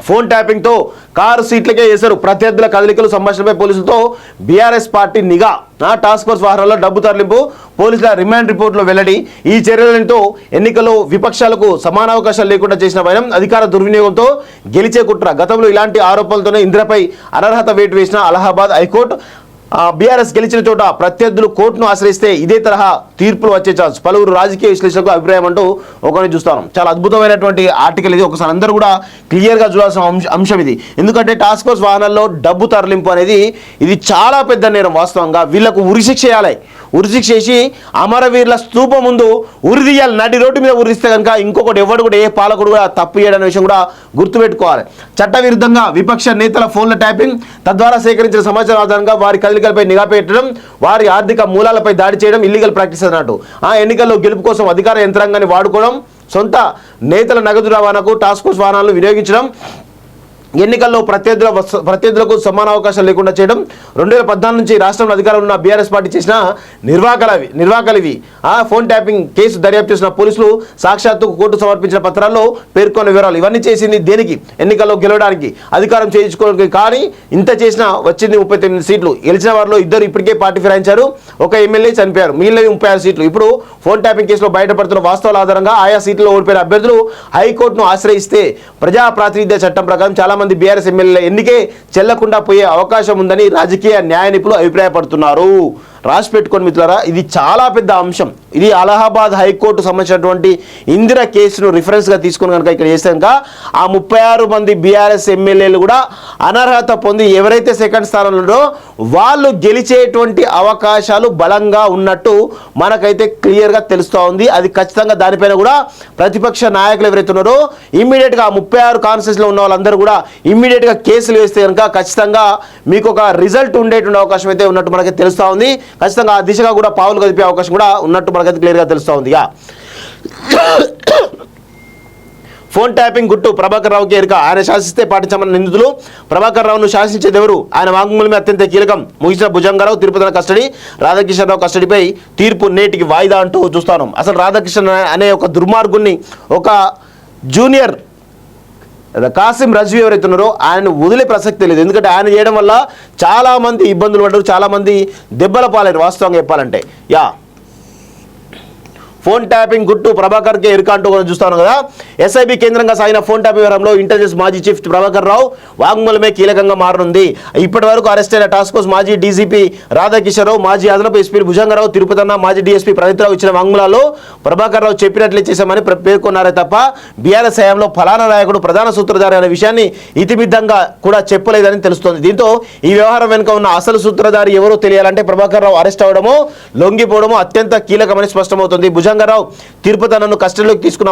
Phone ట్యాపింగ్తో car సీట్లకే వేశారు. ప్రత్యర్థుల కదలికలు సంభాషణపై పోలీసులతో బీఆర్ఎస్ పార్టీ నిఘా. టాస్క్ ఫోర్స్ వాహనాల్లో డబ్బు తరలింపు, పోలీసుల రిమాండ్ రిపోర్టులో వెల్లడి. ఈ చర్యలతో ఎన్నికల్లో విపక్షాలకు సమానావకాశాలు లేకుండా చేసిన వైనం, అధికార దుర్వినియోగంతో గెలిచే కుట్ర. గతంలో ఇలాంటి ఆరోపణలతోనే ఇందిరపై అనర్హత వేటు వేసిన అలహాబాద్ హైకోర్టు. బీఆర్ఎస్ గెలిచిన చోట ప్రత్యర్థులు కోర్టును ఆశ్రయిస్తే ఇదే తరహా తీర్పులు వచ్చే ఛాన్స్. పలువురు రాజకీయ విశ్లేషకులకు అభిప్రాయం అంటూ ఒకరిని చూస్తాను. చాలా అద్భుతమైనటువంటి ఆర్టికల్ ఇది. ఒకసారి అందరూ కూడా క్లియర్గా చూడాల్సిన అంశం ఇది. ఎందుకంటే టాస్క్ ఫోర్స్ వాహనాల్లో డబ్బు తరలింపు అనేది ఇది చాలా పెద్ద నేరం. వాస్తవంగా వీళ్లకు ఉరిశిక్ష చేయాలి. ఉరిశిక్ష చేసి అమరవీరుల స్తూపం ముందు ఉరిదీయాలి. నడి రోడ్డు మీద ఉరిస్తే కనుక ఇంకొకటి ఎవడు కూడా, ఏ పాలకుడు కూడా తప్పు చేయడనే విషయం కూడా గుర్తుపెట్టుకోవాలి. చట్టవిరుద్ధంగా విపక్ష నేతల ఫోన్ల ట్యాపింగ్, తద్వారా సేకరించిన సమాచారం ఆధారంగా వారి కదలికలపై నిఘా పెట్టడం, వారి ఆర్థిక మూలాలపై దాడి చేయడం ఇల్లీగల్ ప్రాక్టీస్ అన్నట్టు. ఎన్నికల్లో గెలుపు కోసం అధికార యంత్రాంగాన్ని వాడుకోవడం, సొంత నేతల నగదు రవాణాకు టాస్క్ ఫోర్స్ వాహనాలను వినియోగించడం, ఎన్నికల్లో ప్రత్యర్థులకు సమాన అవకాశాలు లేకుండా చేయడం. 2014 నుంచి రాష్ట్రంలో అధికారంలో ఉన్న బీఆర్ఎస్ పార్టీ చేసిన నిర్వాకాలివి. ఫోన్ ట్యాపింగ్ కేసు దర్యాప్తు చేసిన పోలీసులు సాక్షాత్తు కోర్టు సమర్పించిన పత్రాల్లో పేర్కొన్న వివరాలు. ఇవన్నీ చేసింది దేనికి? ఎన్నికల్లో గెలవడానికి, అధికారం చేయించుకోవడానికి. కానీ ఇంత చేసినా వచ్చింది 39 సీట్లు. గెలిచిన వారిలో 2 ఇప్పటికే పార్టీ ఫిరాయించారు. ఒక ఎమ్మెల్యే చనిపోయారు. మిగిలినవి 36 సీట్లు. ఇప్పుడు ఫోన్ ట్యాపింగ్ కేసులో బయటపడుతున్న వాస్తవాల ఆధారంగా ఆయా సీట్లలో ఓడిపోయిన అభ్యర్థులు హైకోర్టును ఆశ్రయిస్తే ప్రజా ప్రాతినిధ్య చట్టం ప్రకారం చాలా మంది బీఆర్ఎస్ ఎమ్మెల్యేల ఎన్నికే చెల్లకుండా పోయే అవకాశం ఉందని రాజకీయ న్యాయ నిపుణులు అభిప్రాయపడుతున్నారు. రాసి పెట్టుకొని మిత్రులారా, ఇది చాలా పెద్ద అంశం. ఇది అలహాబాద్ హైకోర్టు సంబంధించినటువంటి ఇందిర కేసును రిఫరెన్స్గా తీసుకుని కనుక ఇక్కడ చేస్తే కనుక ఆ 36 మంది బీఆర్ఎస్ ఎమ్మెల్యేలు కూడా అనర్హత పొంది ఎవరైతే సెకండ్ స్థానంలో ఉన్నారో వాళ్ళు గెలిచేటువంటి అవకాశాలు బలంగా ఉన్నట్టు మనకైతే క్లియర్గా తెలుస్తూ ఉంది. అది ఖచ్చితంగా దానిపైన కూడా ప్రతిపక్ష నాయకులు ఎవరైతే ఉన్నారో ఇమ్మీడియట్గా 36 కాన్స్టిట్యూన్సీలో ఉన్న వాళ్ళందరూ కూడా ఇమ్మీడియట్గా కేసులు వేస్తే కనుక ఖచ్చితంగా మీకు ఒక రిజల్ట్ ఉండేటువంటి అవకాశం అయితే ఉన్నట్టు మనకి తెలుస్తూ ఉంది. ఖచ్చితంగా ఆ దిశగా కూడా పావులు కదిపే అవకాశం కూడా ఉన్నట్టు మనకైతే క్లియర్గా తెలుస్తూ ఉంది. ఫోన్ ట్యాపింగ్ గుట్టు ప్రభాకర్ రావుకి ఎరుక. ఆయన శాసిస్తే పాటించమన్న నిందితులు. ప్రభాకర్ రావును శాసించేది ఎవరు? ఆయన వాంగ్మూలమే అత్యంత కీలకం. ముగిసిన భుజంగారావు తిరుపతి కస్టడీ, రాధాకిషన్ కస్టడీపై తీర్పు నేటికి వాయిదా అంటూ చూస్తాను. అసలు రాధాకిషన్ అనే ఒక దుర్మార్గుణ్ణి, ఒక జూనియర్ కాసిం రజ్వీ ఎవరైతే ఉన్నారో ఆయన వదిలే ప్రసక్తి లేదు. ఎందుకంటే ఆయన చేయడం వల్ల చాలామంది ఇబ్బందులు పడ్డారు, చాలామంది దెబ్బల పాలైన వాస్తవంగా చెప్పాలంటే. ఫోన్ ట్యాపింగ్ గుట్టు ప్రభాకర్కే ఎరుక అంటూ కూడా చూస్తాను కదా. ఎస్ఐబి కేంద్రంగా సాగిన ఫోన్ ట్యాపింగ్ వ్యవహారంలో ఇంటెలిజెన్స్ మాజీ చీఫ్ ప్రభాకర్ రావు వాంగ్మూలమే కీలకంగా మారనుంది. ఇప్పటి వరకు అరెస్ట్ అయిన టాస్క్ ఫోర్స్ మాజీ డీజీపీ రాధాకిషన్ రావు, మాజీ అదనపు ఎస్పీ భుజంగరావు, తిరుపతన్న, మాజీ డీఎస్పీ ప్రణీత్రావు ఇచ్చిన వాంగ్మూలాల్లో ప్రభాకర్ రావు చెప్పినట్లే చేశామని పేర్కొన్నారే తప్ప బీఆర్ఎస్ హయాంలో ఫలానా నాయకుడు ప్రధాన సూత్రధారి అనే విషయాన్ని ఇతిమిద్దంగా కూడా చెప్పలేదని తెలుస్తోంది. దీంతో ఈ వ్యవహారం వెనుక ఉన్న అసలు సూత్రధారి ఎవరో తెలియాలంటే ప్రభాకర్ రావు అరెస్ట్ అవడమో లొంగిపోవడమో అత్యంత కీలకమని స్పష్టమవుతుంది. భుజంగరావు తిరుపతన్నను కస్టడీలోకి తీసుకున్న